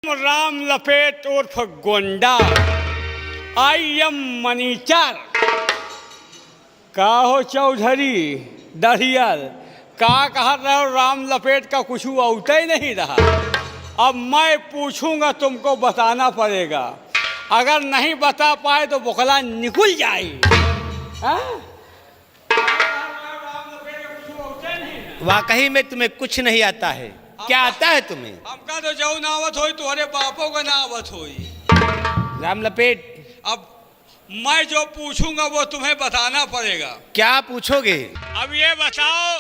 राम लपेट उर्फ Gonda. I am miniature. का हो चौधरी दरियल का कहा रहो राम लपेट का कुछ औते ही नहीं रहा। अब मैं पूछूंगा तुमको बताना पड़ेगा, अगर नहीं बता पाए तो बोखला निकल जाए। वाकई में तुम्हें कुछ नहीं आता है। क्या आता है तुम्हें? हमका तो जो नावत होई तुम्हारे बापों का नावत होई। राम लपेट, अब मैं जो पूछूंगा वो तुम्हें बताना पड़ेगा। क्या पूछोगे? अब ये बताओ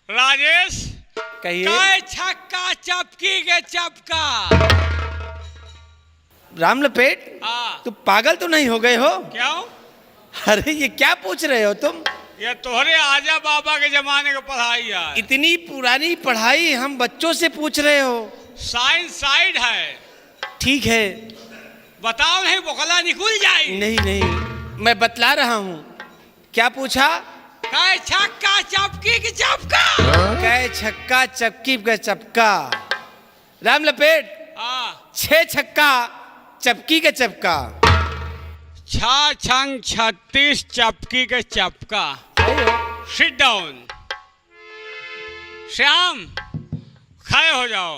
राजेश, कहिए। काय छक्का चपकी के चपका। राम लपेट, हाँ। तुम पागल तो नहीं हो गए हो? क्यों? अरे ये क्या पूछ रहे हो तुम? ये तोहरे आजा बाबा के जमाने की पढ़ाई है। इतनी पुरानी पढ़ाई हम बच्चों से पूछ रहे हो? साइंस साइड है। ठीक है, बताओ नहीं बोखला निकल जाए। नहीं नहीं, मैं बतला रहा हूँ। क्या पूछा? काय छक्का चपकी के चपका। कै छक्का चपकी का चपका। राम लपेट, हाँ। 6 छक्का चपकी का चपका। 6 छंग 36 चपकी के चपका। Sit down. श्याम खड़े हो जाओ।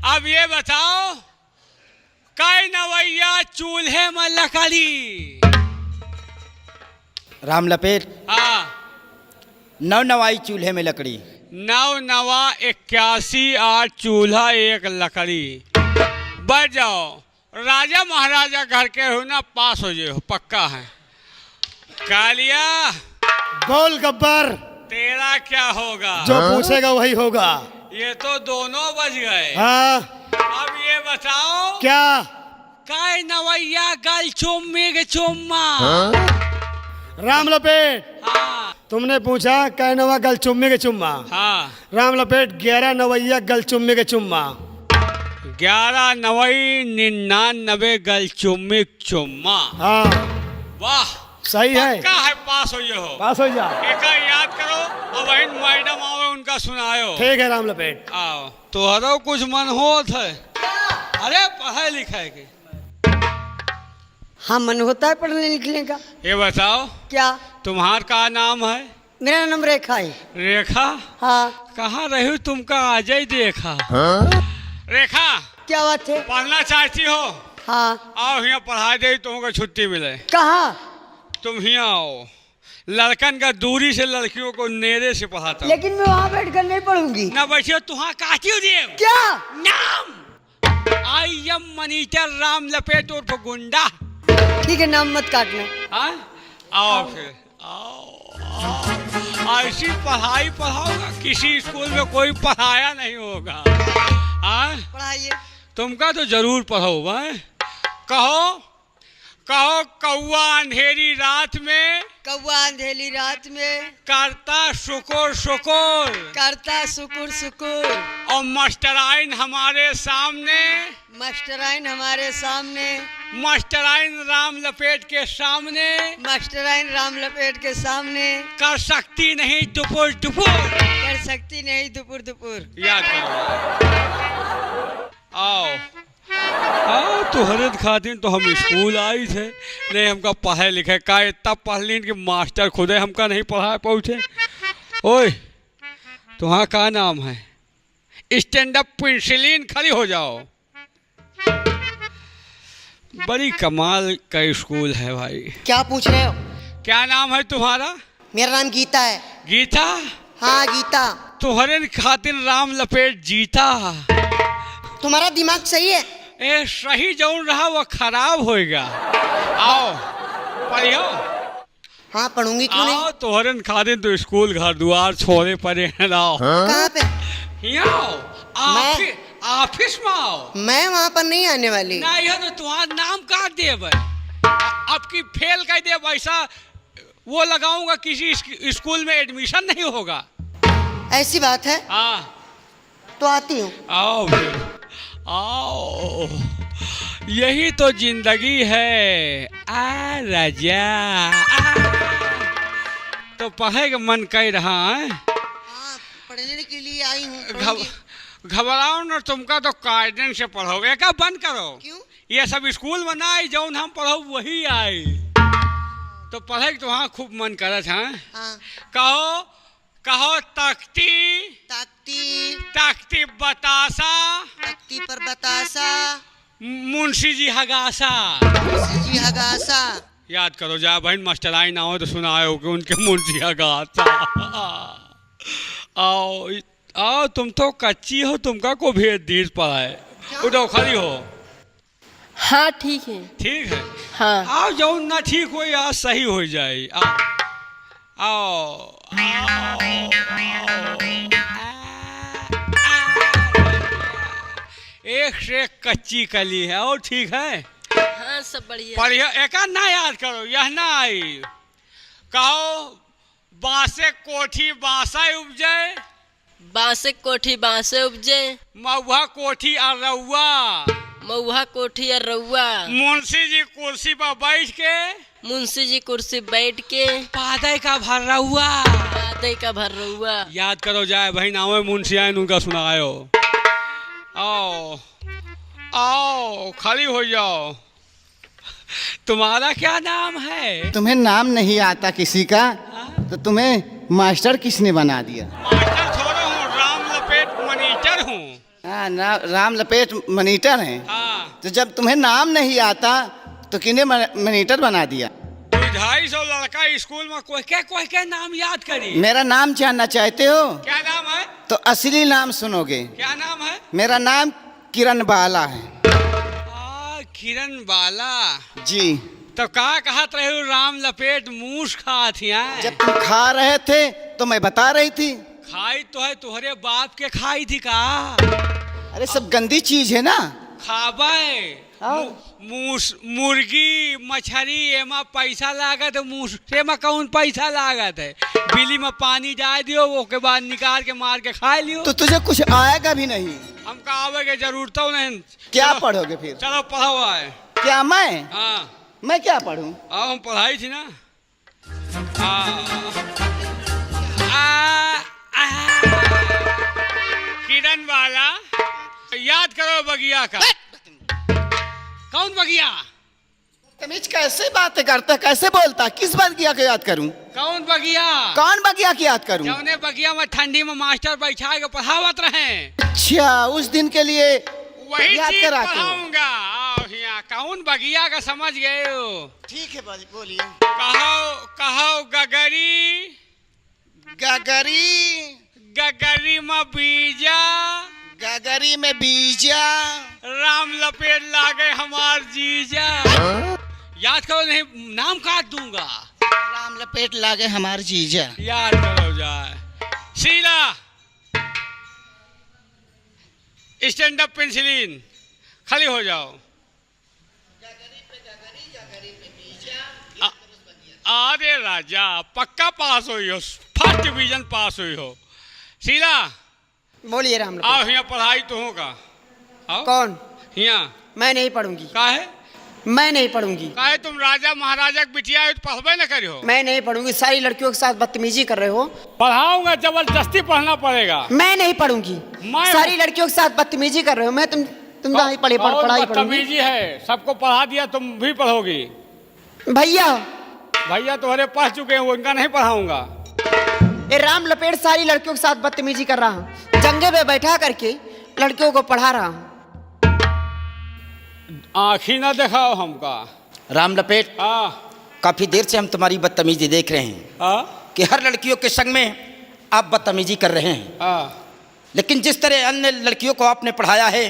अब ये बताओ काय नवैया चूल्हे में लकड़ी। राम लपेट, हाँ। 9 नवाई चूल्हे में लकड़ी। 9 नवा 81 8 चूल्हा 1 लकड़ी। बढ़ जाओ। राजा महाराजा घर के हो ना, पास हो जाओ, पक्का है। कालिया बोल गब्बर, तेरा क्या होगा? जो पूछेगा वही होगा। ये तो दोनों बज गए। हाँ, अब ये बताओ क्या? काय नवैया गल चुम्मी के चुम्मा। राम लपेट, हाँ तुमने पूछा कै नवा गल चुम्मे के चुम्मा। हाँ। राम लपेट 11 नवैया गल चुम्मे के चुम्मा। 11 नवई 99 गल चुम्मी चुम्मा। हाँ, वाह, सही है। पक्का है, पास हो ये हो। पास हो जा। एक याद करो, अब वही मैडम आओ उनका सुनायो। ठीक है राम लपेट। आओ, तोहरो कुछ मन होत है? अरे पढ़ाई लिखाई के। हाँ, मन होता है पढ़ने लिखने का। ये बताओ क्या? तुम्हार का नाम है? मेरा नाम रेखा है। रेखा? हाँ। कहाँ रही हो तुमका आज ही देखा। रेखा, क्या बात है? पढ़ना चाहती हो? हाँ। आओ यहाँ पढ़ा दे, तुमको छुट्टी मिले। कहाँ? तुम यहाँ आओ, लड़कन का दूरी से लड़कियों को नेरे से पढ़ाता हूँ। लेकिन मैं वहाँ बैठ कर नहीं पढ़ूंगी। ना बैठियो, तुहाँ काटियो दे। क्या नाम? आई एम मनीचर राम लपेट उर्फ गुंडा। ठीक है, नाम मत काटना। हाँ? आओ फिर, आओ। ऐसी पढ़ाई पढ़ाओगा, किसी स्कूल में कोई पढ़ाया नहीं होगा। हाँ? पढ़ाइए। तुमका तो जरूर पढ़ो भाई। कहो कहो कौआ अंधेरी रात में कौआ अंधेरी रात में करता शुकुर शुकुर। करता शुकुर शुकुर। और मास्टराइन हमारे सामने, मास्टराइन हमारे सामने, मास्टराइन राम लपेट के सामने मास्टराइन राम लपेट के सामने कर सकती नहीं दुपुर दुपुर। कर सकती नहीं दुपुर दुपुर। याद करो। आओ आओ, तुहरे खातिर तो हम स्कूल आई थे, नहीं हमका पढ़े लिखे का इतना पढ़ लीन कि मास्टर खुदे हमका नहीं पढ़ा पहुँचे। ओए, तुम्हारा का नाम है? स्टैंड अप पेंसिलिन, खड़ी हो जाओ। बड़ी कमाल का स्कूल है भाई। क्या पूछ रहे हो? क्या नाम है तुम्हारा? मेरा नाम गीता है। गीता? हाँ, गीता। तुहरे खातिर राम लपेट जीता। तुम्हारा दिमाग सही है? ए, सही जौन रहा वो खराब होएगा। आओ पढ़ियो। हाँ, पढ़ूंगी, क्यों नहीं। आओ, तोहरन खातिर तो स्कूल घर द्वार छोड़े पड़े हैं। आओ। कहाँ पे? यहाँ आओ, ऑफिस में आओ। मैं वहाँ पर नहीं आने वाली। नहीं हो तो तुम्हारा नाम काट देब, आपकी फेल कर दे, ऐसा वो लगाऊंगा, किसी स्कूल में एडमिशन नहीं होगा। ऐसी बात है? हाँ, तो आती हूँ। आओ फिर, आओ। यही तो जिंदगी है। आ राजा। तो पढ़े का मन कर रहा है? हाँ, पढ़ने के लिए आई हूँ, घब- पढ़ूंगी। घबराओ न, तुमका तो कायदे से पढ़ोगे का बंद करो। क्यों? ये सब स्कूल में ना आई, जौन हम पढ़ो वही आई। तो पढ़े के तो हाँ खूब मन करत है। हाँ। कहो कहो तख्ती ताकती तख्ती बतासा तख्ती पर बतासा मुंशी जी हगासा। जी हगासा। याद करो जा बहन, मास्टर आई ना हो तो सुनाए हो कि उनके मुंशी हगासा। आओ आओ, तुम तो कच्ची हो, तुमका को भेज दीज पढ़ाए। उठो खड़ी हो। हाँ ठीक है। ठीक है, हाँ आओ, जो ना ठीक हो या सही हो जाए। आओ आओ एक से एक कच्ची कली है और ठीक है। हाँ सब बढ़िया। बढ़िया, एक ना याद करो, यह ना आई। कहो बांसे कोठी बांसा उपजे, बांसे कोठी बांसे उपजे, महुआ कोठी अरउआ। मऊहा कोठी और रउआ। मुंशी जी कुर्सी पर बैठ के मुंशी जी कुर्सी बैठ के पादे का भर्रउआ। पादे का भर रउआ। याद करो जाए बहन, आओ मुंशी आए उनका सुनायो। आओ आओ खड़ी हो जाओ। तुम्हारा क्या नाम है? तुम्हें नाम नहीं आता किसी का तो तुम्हें मास्टर किसने बना दिया? मास्टर थोड़ा हूँ, राम लपेट मनीटर हूँ। हाँ ना, राम लपेट मनीटर हैं। हाँ, तो जब तुम्हें नाम नहीं आता तो किन्हें मनीटर बना दिया? 250 लड़का स्कूल में कोई के नाम याद करी। मेरा नाम जानना चाहते हो क्या नाम है? तो असली नाम सुनोगे। क्या नाम है? मेरा नाम किरण बाला है। किरण बाला जी। तो का कहत रहे हो राम लपेट मूस खात हैं? जब तुम खा रहे थे तो मैं बता रही थी। खाई तो है, तुम्हारे बाप के खाई थी का? अरे सब गंदी चीज है ना। खाबे मूस मुर्गी मछली एमा पैसा लागत है, मूस एमा कौन पैसा लागत है? बिली में पानी डाल दियो, वो के बाद निकाल के मार के खा लियो। तो तुझे कुछ आएगा भी नहीं। हमका आवे के जरूरत नहीं। क्या चलो, पढ़ोगे फिर? चलो पढ़ो आए। क्या मैं? हाँ, मैं क्या पढ़ूं? आओ हम पढ़ाई थी ना। किरण वाला याद करो बगिया का। कौन बगिया? तमीज कैसे बातें करता, कैसे बोलता? किस बगिया को याद करूं? कौन बगिया? कौन बगिया की याद करूं? जौने बगिया में ठंडी में मास्टर बैठा के पढ़ावत रहे। अच्छा, उस दिन के लिए वही याद चीज करा के। पढ़ाऊंगा। आओ यहाँ, कौन बगिया का समझ गए हो? ठीक है, बोलिए। कहो कहो गगरी गगरी। गगरी में बीजा, गगरी में बीजा। राम लपेट लागे हमार जीजा। याद करो नहीं, नाम काट दूंगा। राम लपेट लागे हमार जीजा। याद करो जाए। शीला स्टैंड अप पेंसिलिन, खड़ी हो जाओ। अरे राजा, पक्का पास हुई हो, फर्स्ट डिवीजन पास हुई हो। शीला बोलिए राम लपेट। आओ यहाँ, पढ़ाई तो होगा। आओ कौन? यहाँ। मैं नहीं पढ़ूंगी। का है? मैं नहीं पढ़ूंगी। काहे तुम राजा महाराजा की बिटिया हो तो पढ़बे न करी हो? मैं नहीं पढ़ूंगी। सारी लड़कियों के साथ बदतमीजी कर रहे हो। पढ़ाऊंगा, जबरदस्ती पढ़ना पड़ेगा। मैं नहीं पढ़ूंगी। मैं- सारी लड़कियों के साथ बदतमीजी कर रहे हो। मैं तुम नहीं पढ़ाई पढ़ूंगी। बदतमीजी है, सबको पढ़ा दिया, तुम भी पढ़ोगी। भैया, भैया तुम्हारे पढ़ चुके हैं, उनका नहीं पढ़ाऊंगा। ये राम लपेट सारी लड़कियों के साथ बदतमीजी कर रहा हूँ। जंगे पे बैठा करके लड़कियों को पढ़ा रहा हूँ। आँखी ना दिखाओ हमका। राम लपेट, काफी देर से हम तुम्हारी बदतमीजी देख रहे हैं कि हर लड़कियों के संग में आप बदतमीजी कर रहे हैं। लेकिन जिस तरह अन्य लड़कियों को आपने पढ़ाया है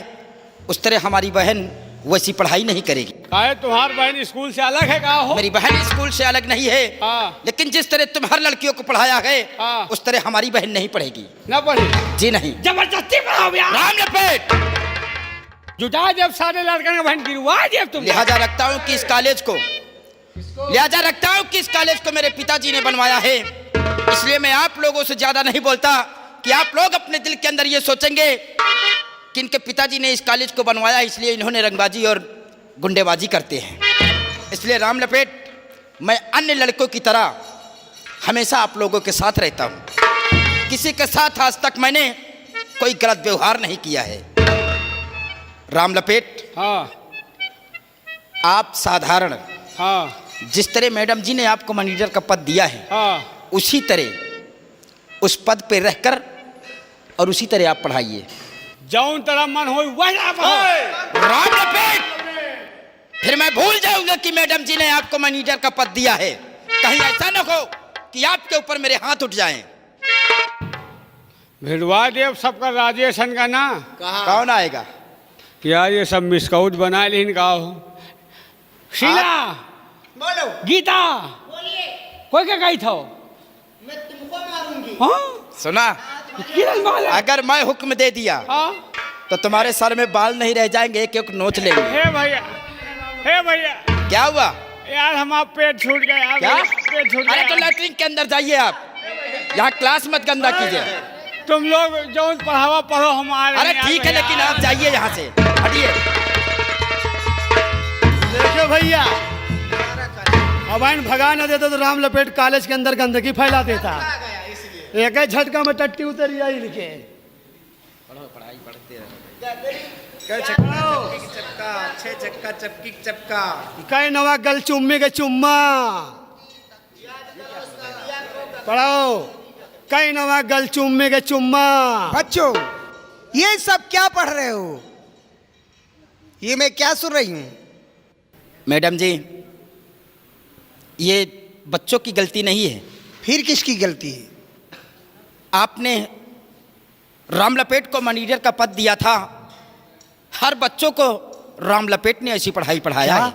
उस तरह हमारी बहन वैसी पढ़ाई नहीं करेगी। काहे तुम्हारी बहन स्कूल से अलग है का हो? मेरी बहन स्कूल से अलग नहीं है, लेकिन जिस तरह तुम हर लड़कियों को पढ़ाया है उस तरह हमारी बहन नहीं पढ़ेगी। ना पढ़ी? जी नहीं। जबरदस्ती पढ़ाओ यार। राम लपेट, जुटा जब सारे लड़के का बहन गिरवा जब तुम। लिहाजा रखता हूँ कि इस कॉलेज को मेरे पिताजी ने बनवाया है, इसलिए मैं आप लोगों से ज्यादा नहीं बोलता कि आप लोग अपने दिल के अंदर ये सोचेंगे कि इनके पिताजी ने इस कॉलेज को बनवाया इसलिए इन्होंने रंगबाजी और गुंडेबाजी करते हैं। इसलिए राम लपेट, मैं अन्य लड़कों की तरह हमेशा आप लोगों के साथ रहता हूँ। किसी के साथ आज तक मैंने कोई गलत व्यवहार नहीं किया है। राम लपेट, हाँ आप साधारण हाँ जिस तरह मैडम जी ने आपको मैनेजर का पद दिया है, हाँ उसी तरह उस पद पे रहकर और उसी तरह आप पढ़ाइए। जौन तेरा मन हो वही पढ़ो। राम लपेट, फिर मैं भूल जाऊंगा कि मैडम जी ने आपको मैनेजर का पद दिया है। कहीं ऐसा न हो कि आपके ऊपर मेरे हाथ उठ जाएं। भिड़वा देव सबका राजेशन का ना। कौन आएगा? क्या ये सब मिसकाउट बना लेन का हो। शीला, बोलो। गीता, कोई क्या कही था? मैं तुमको मारूंगी। हाँ सुना, किरण बाला। अगर मैं हुक्म दे दिया हाँ तो तुम्हारे सर में बाल नहीं रह जाएंगे, एक एक नोच लेंगे। हे भैया, हे भैया, क्या हुआ? यार हमारा पेट छूट गया यार, क्या? पेट छूट अरे तो गया। लैट्रिन के अंदर जाइए आप, यहाँ क्लास मत गंदा कीजिए। तुम लोग जो पढ़ावा पढ़ो हमारे। अरे ठीक है, लेकिन आप जाइए यहाँ से, हटिए। देखो भैया, अब इन भगा न देता तो राम लपेट कॉलेज के अंदर गंदगी फैला देता। एक ही झटका में टट्टी उतर आई लिखे। कई नवा गल चुम्मे के चुम्मा पढ़ाओ। कई नवा गल चुम्मे के चुम्मा। बच्चों, ये सब क्या पढ़ रहे हो? ये मैं क्या सुन रही हूँ? मैडम जी, ये बच्चों की गलती नहीं है। फिर किसकी गलती है? आपने राम लपेट को मैनेजर का पद दिया था। हर बच्चों को राम लपेट ने ऐसी पढ़ाई पढ़ाया है।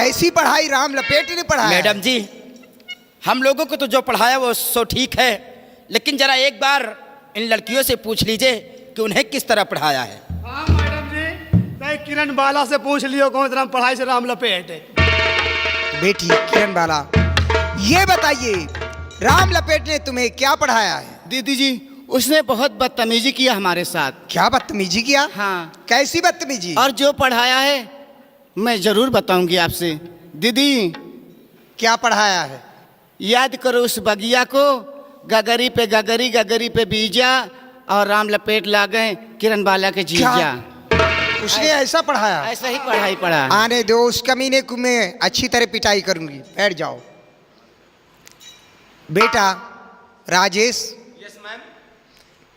ऐसी पढ़ाई राम लपेट ने पढ़ाया? मैडम जी, हम लोगों को तो जो पढ़ाया वो सो ठीक है, लेकिन जरा एक बार इन लड़कियों से पूछ लीजिए कि उन्हें किस तरह पढ़ाया है। हाँ मैडम जी, कई किरण बाला से पूछ लियो कौन तरह पढ़ाई से राम लपेट। बेटी किरण बाला, ये बताइए राम लपेट ने तुम्हें क्या पढ़ाया है? दीदी जी, उसने बहुत बदतमीजी किया हमारे साथ। क्या बदतमीजी किया? हाँ। कैसी बदतमीजी? और जो पढ़ाया है मैं जरूर बताऊंगी आपसे। दीदी, क्या पढ़ाया है? याद करो उस बगिया को, गगरी पे गगरी, गगरी पे बीजा, और राम लपेट ला गए किरण बाला के जीजा। उसने ऐसा पढ़ाया? ऐसा ही पढ़ाई पढ़ा। आने दो, उस कमीने को मैं अच्छी तरह पिटाई करूंगी। बैठ जाओ। बेटा राजेश। Yes ma'am.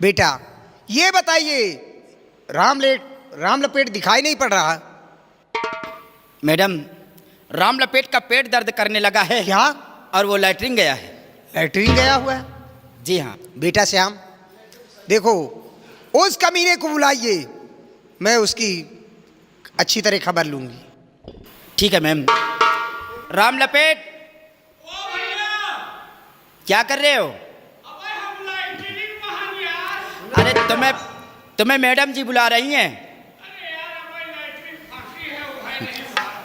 बेटा ये बताइए, राम लपेट दिखाई नहीं पड़ रहा? मैडम, राम लपेट का पेट दर्द करने लगा है। क्या? और वो लैट्रिन गया है। लैट्रिन गया हुआ है? जी हाँ। बेटा श्याम, देखो उस कमीने को बुलाइए, मैं उसकी अच्छी तरह खबर लूंगी। ठीक है मैम। राम लपेट, क्या कर रहे हो? अरे तुम्हें मैडम जी बुला रही हैं।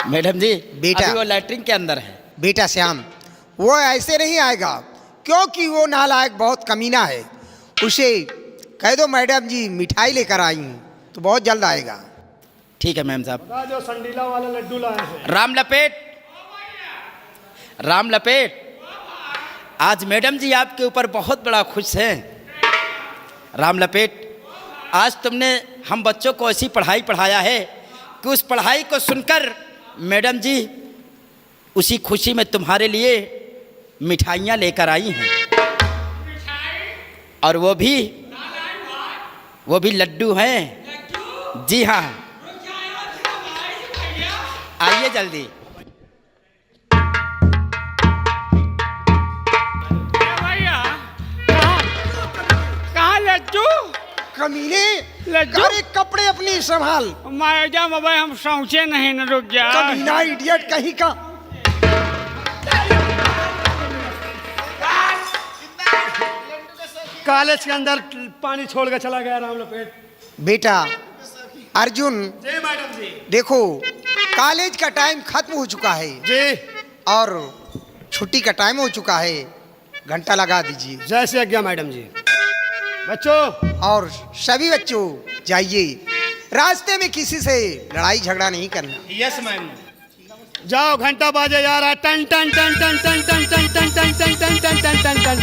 मैडम जी, बेटा। अभी वो लैट्रिन के अंदर है। बेटा श्याम, वो ऐसे नहीं आएगा, क्योंकि वो नालायक बहुत कमीना है। उसे कह दो मैडम जी मिठाई लेकर आई हूँ, तो बहुत जल्द आएगा। ठीक है मैम साहब। जो संडीला वाला लड्डू लाए हैं। राम लपेट, राम लपेट, आज मैडम जी आपके ऊपर बहुत बड़ा खुश हैं। राम लपेट, आज तुमने हम बच्चों को ऐसी पढ़ाई पढ़ाया है कि उस पढ़ाई को सुनकर मैडम जी उसी खुशी में तुम्हारे लिए मिठाइयाँ लेकर आई हैं। और वो भी लड्डू हैं। जी हाँ, आइए जल्दी। भैया, कहाँ लड्डू? कमीने, लड्डू? अरे कपड़े अपनी संभाल। माया मोबाइल हम सोचे नहीं न, रुक जा। कमीना इडियट कहीं का। कॉलेज के अंदर पानी छोड़ के चला गया राम लपेट। बेटा अर्जुन, जी मैडम जी। देखो कॉलेज का टाइम खत्म हो चुका है जी, और छुट्टी का टाइम हो चुका है। घंटा लगा दीजिए। जैसे आज्ञा मैडम जी। बच्चों, और सभी बच्चों जाइए, रास्ते में किसी से लड़ाई झगड़ा नहीं करना। Yes ma'am. जाओ, घंटा बाजे यार। टन टन टन टन टन टन टन टन टन टन टन टन टन टन टन टन।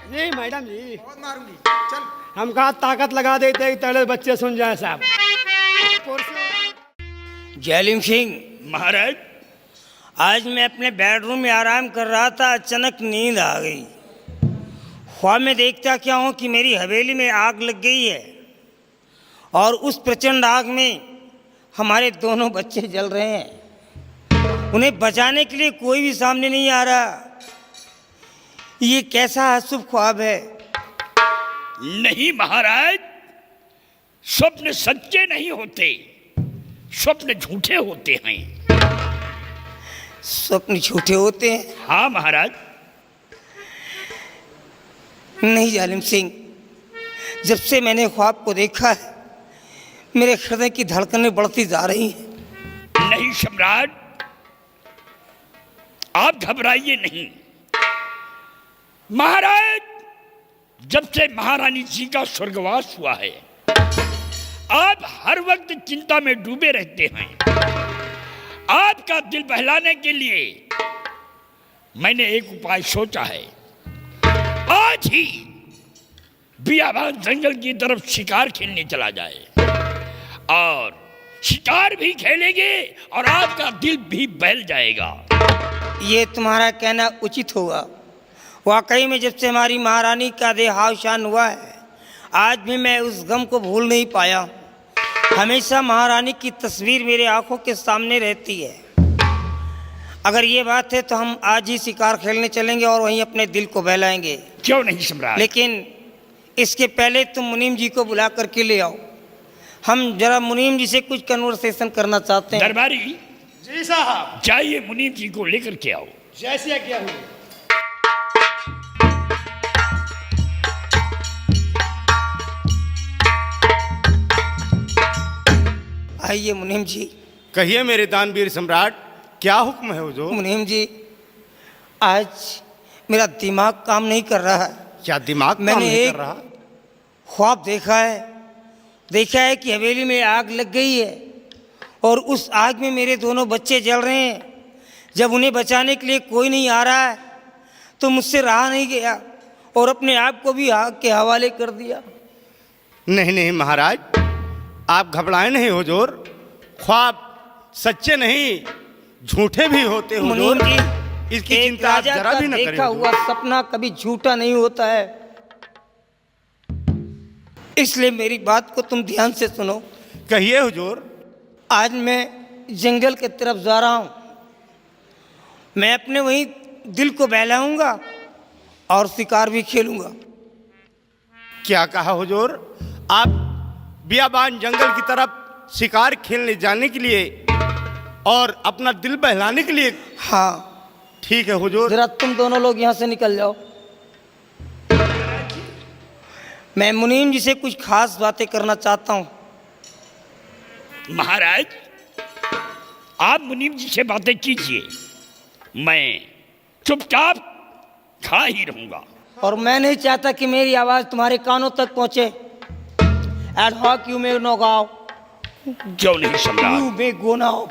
नहीं मैडम जी, बहुत मारूंगी। चल हम कहा ताकत लगा देते हैं तड़े बच्चे सुन जाए साहब। जैलिम सिंह महाराज, आज मैं अपने बेडरूम में आराम कर रहा था, अचानक नींद आ गई। ख्वाब में देखता क्या हूँ कि मेरी हवेली में आग लग गई है और उस प्रचंड आग में हमारे दोनों बच्चे जल रहे हैं। उन्हें बचाने के लिए कोई भी सामने नहीं आ रहा। ये कैसा अशुभ ख्वाब है? नहीं महाराज, स्वप्न सच्चे नहीं होते, स्वप्न झूठे होते हैं। स्वप्न झूठे होते हैं? हाँ महाराज। नहीं जालिम सिंह, जब से मैंने ख्वाब को देखा है मेरे हृदय की धड़कनें बढ़ती जा रही हैं। नहीं सम्राट, आप घबराइए नहीं। महाराज, जब से महारानी जी का स्वर्गवास हुआ है आप हर वक्त चिंता में डूबे रहते हैं। आपका दिल बहलाने के लिए मैंने एक उपाय सोचा है। आज ही बियाबान जंगल की तरफ शिकार खेलने चला जाए और शिकार भी खेलेंगे और आपका दिल भी बहल जाएगा। ये तुम्हारा कहना उचित होगा। वाकई में जब से हमारी महारानी का देहावसान हुआ है आज भी मैं उस गम को भूल नहीं पाया। हमेशा महारानी की तस्वीर मेरे आंखों के सामने रहती है। अगर ये बात है तो हम आज ही शिकार खेलने चलेंगे और वहीं अपने दिल को बहलाएंगे। क्यों नहीं सम्राट? लेकिन इसके पहले तुम मुनीम जी को बुला करके ले आओ। हम जरा मुनीम जी से कुछ कन्वर्सेशन करना चाहते हैं। दरबारी जी साहब, जाइए मुनीम जी को लेकर के आओ। जैसी आज्ञा हुई। आइए मुनीम जी। कहिए मेरे दानवीर सम्राट, क्या हुक्म है हुजूर? मुनीम जी, आज मेरा दिमाग काम नहीं कर रहा है। क्या दिमाग काम मैंने नहीं एक कर रहा? ख्वाब देखा है कि हवेली में आग लग गई है और उस आग में मेरे दोनों बच्चे जल रहे हैं। जब उन्हें बचाने के लिए कोई नहीं आ रहा है तो मुझसे रहा नहीं गया और अपने आप को भी आग के हवाले कर दिया। नहीं नहीं महाराज, आप घबराए नहीं हुजूर। ख्वाब सच्चे नहीं झूठे भी होते मुनीम हुजूर। जी, इसकी एक चिंता आप राजा जरा का भी न करें देखा हुआ हुजूर। सपना कभी झूठा नहीं होता है। इसलिए मेरी बात को तुम ध्यान से सुनो। कहिए हुजूर। आज मैं जंगल की तरफ जा रहा हूँ। मैं अपने वहीं दिल को बहलाऊंगा और शिकार भी खेलूंगा। क्या कहा हुजूर? आप बियाबान जंगल की तरफ शिकार खेलने जाने के लिए और अपना दिल बहलाने के लिए? हाँ। ठीक है हुजूर। जरा तुम दोनों लोग यहाँ से निकल जाओ। मैं मुनीम जी से कुछ खास बातें करना चाहता हूँ। महाराज, आप मुनीम जी से बातें कीजिए, मैं चुपचाप खा ही रहूंगा। और मैं नहीं चाहता कि मेरी आवाज़ तुम्हारे कानों तक पहुँचे। Ad hoc you may no गाओ, क्यों नहीं सम्राट? You may go now.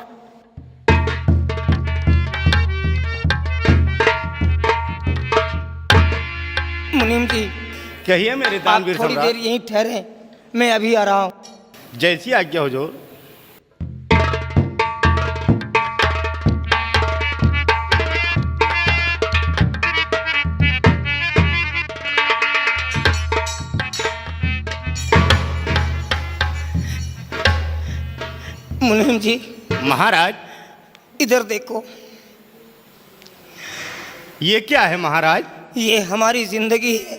मुनीम जी, कहिए मेरे आप दानवीर थोड़ी देर सम्राट। यहीं ठहरे, मैं अभी आ रहा हूँ। जैसी आज्ञा हुजूर। मुनीम जी, महाराज, इधर देखो। ये क्या है महाराज? ये हमारी जिंदगी है,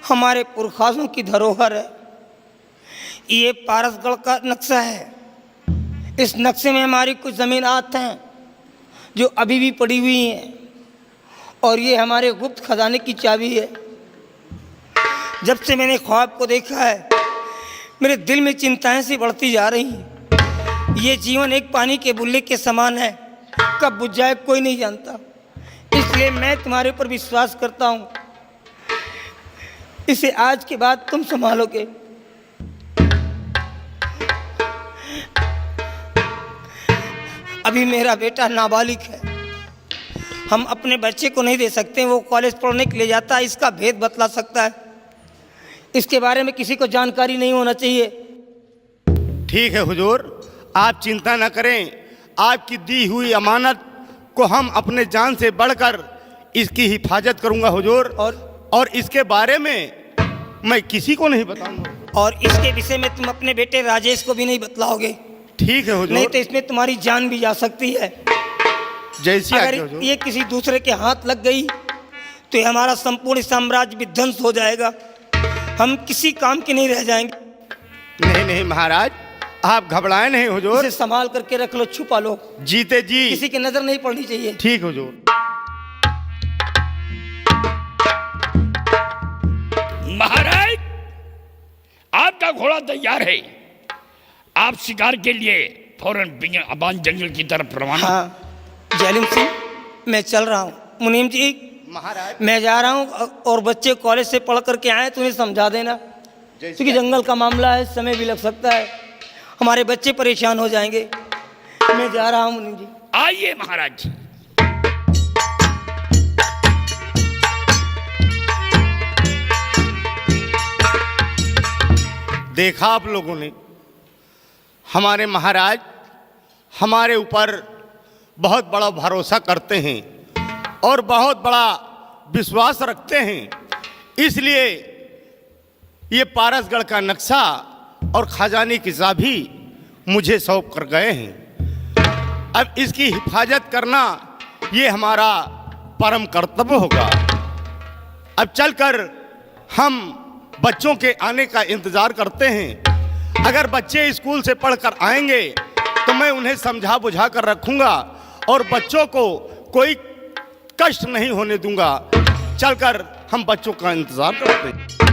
हमारे पुरखाओं की धरोहर है। ये पारसगढ़ का नक्शा है। इस नक्शे में हमारी कुछ ज़मीनात हैं जो अभी भी पड़ी हुई हैं और ये हमारे गुप्त खजाने की चाबी है। जब से मैंने ख्वाब को देखा है मेरे दिल में चिंताएं सी बढ़ती जा रही हैं। ये जीवन एक पानी के बुल्ले के समान है, कब बुझ जाए कोई नहीं जानता। इसलिए मैं तुम्हारे ऊपर विश्वास करता हूँ। इसे आज के बाद तुम संभालोगे। अभी मेरा बेटा नाबालिग है, हम अपने बच्चे को नहीं दे सकते। वो कॉलेज पढ़ने के लिए जाता है, इसका भेद बतला सकता है, इसके बारे में किसी को जानकारी नहीं होना चाहिए। ठीक है हुजूर, आप चिंता न करें, आपकी दी हुई अमानत को हम अपने जान से बढ़कर इसकी हिफाजत करूंगा हुजूर। और इसके बारे में मैं किसी को नहीं बताऊंगा। और इसके विषय में तुम अपने बेटे राजेश को भी नहीं बतलाओगे। ठीक है हुजूर। नहीं तो इसमें तुम्हारी जान भी जा सकती है। जैसी अगर आज्ञा हुजूर। ये किसी दूसरे के हाथ लग गई तो ये हमारा संपूर्ण साम्राज्य विध्वंस हो जाएगा, हम किसी काम के नहीं रह जाएंगे। नहीं नहीं महाराज, आप घबराएं नहीं हुजूर। इसे संभाल करके रख लो, छुपा लो, जीते जी किसी की नजर नहीं पड़नी चाहिए। ठीक हुजूर। महाराज, आपका घोड़ा तैयार है, आप शिकार के लिए फौरन बियाबान जंगल की तरफ रवाना। हाँ जैलिम सिंह, मैं चल रहा हूँ। मुनीम जी महाराज, मैं जा रहा हूँ, और बच्चे कॉलेज से पढ़ करके आए तो उन्हें समझा देना, क्योंकि जंगल का मामला है, समय भी लग सकता है, हमारे बच्चे परेशान हो जाएंगे। मैं जा रहा हूँ मुनीम जी। आइए महाराज जी। देखा आप लोगों ने, हमारे महाराज हमारे ऊपर बहुत बड़ा भरोसा करते हैं और बहुत बड़ा विश्वास रखते हैं, इसलिए ये पारसगढ़ का नक्शा और खजाने की चाबी मुझे सौंप कर गए हैं। अब इसकी हिफाजत करना ये हमारा परम कर्तव्य होगा। अब चलकर हम बच्चों के आने का इंतज़ार करते हैं। अगर बच्चे स्कूल से पढ़कर आएंगे तो मैं उन्हें समझा बुझा कर रखूँगा और बच्चों को कोई कष्ट नहीं होने दूंगा। चलकर हम बच्चों का इंतज़ार करते हैं।